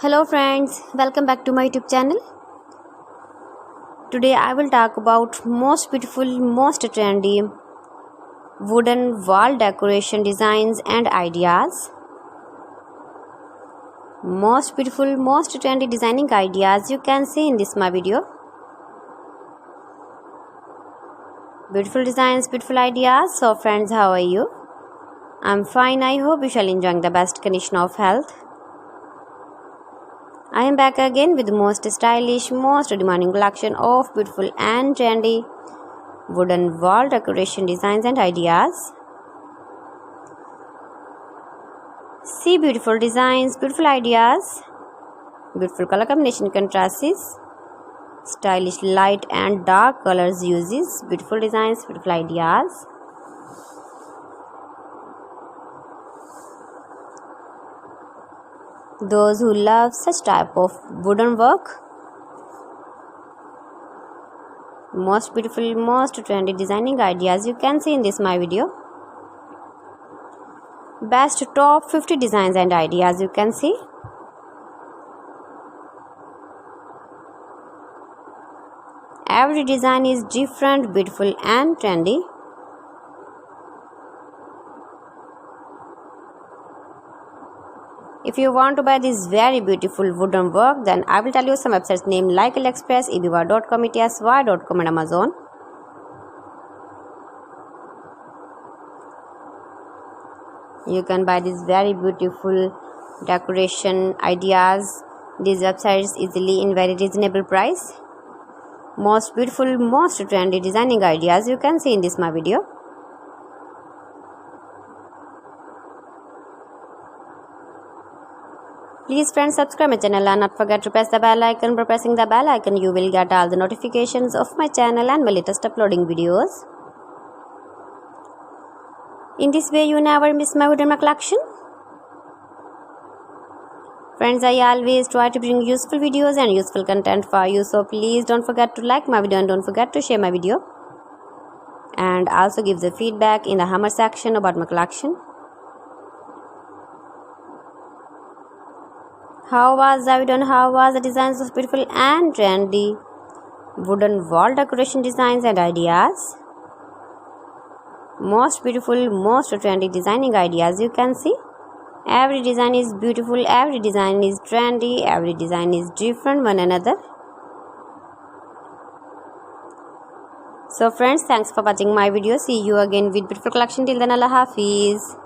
Hello friends, welcome back to my YouTube channel. Today I will talk about most beautiful, most trendy wooden wall decoration designs and ideas. Most beautiful, most trendy designing ideas you can see in this my video. Beautiful designs, beautiful ideas. So friends, how are you? I'm fine. I hope you shall enjoy the best condition of health. I am back again with the most stylish, most demanding collection of beautiful and trendy wooden wall decoration designs and ideas. See beautiful designs, beautiful ideas, beautiful color combination contrasts, stylish light and dark colors uses, beautiful designs, beautiful ideas. Those who love such type of wooden work, most beautiful, most trendy designing ideas you can see in this my video. Best top 50 designs and ideas you can see. Every design is different, beautiful and trendy. If you want to buy this very beautiful wooden work, then I will tell you some websites named like AliExpress, eBay.com, etsy.com and Amazon. You can buy these very beautiful decoration ideas, these websites easily in very reasonable price. Most beautiful, most trendy designing ideas you can see in this my video. Please friends, subscribe my channel and not forget to press the bell icon. By pressing the bell icon you will get all the notifications of my channel and my latest uploading videos. In this way you never miss my wooden collection. Friends, I always try to bring useful videos and useful content for you, so please don't forget to like my video and don't forget to share my video. And also give the feedback in the hammer section about my collection. How was the video and how was the designs of beautiful and trendy wooden wall decoration designs and ideas? Most beautiful, most trendy designing ideas you can see. Every design is beautiful, every design is trendy, every design is different one another. So friends, thanks for watching my video. See you again with beautiful collection. Till then, Allah Hafiz.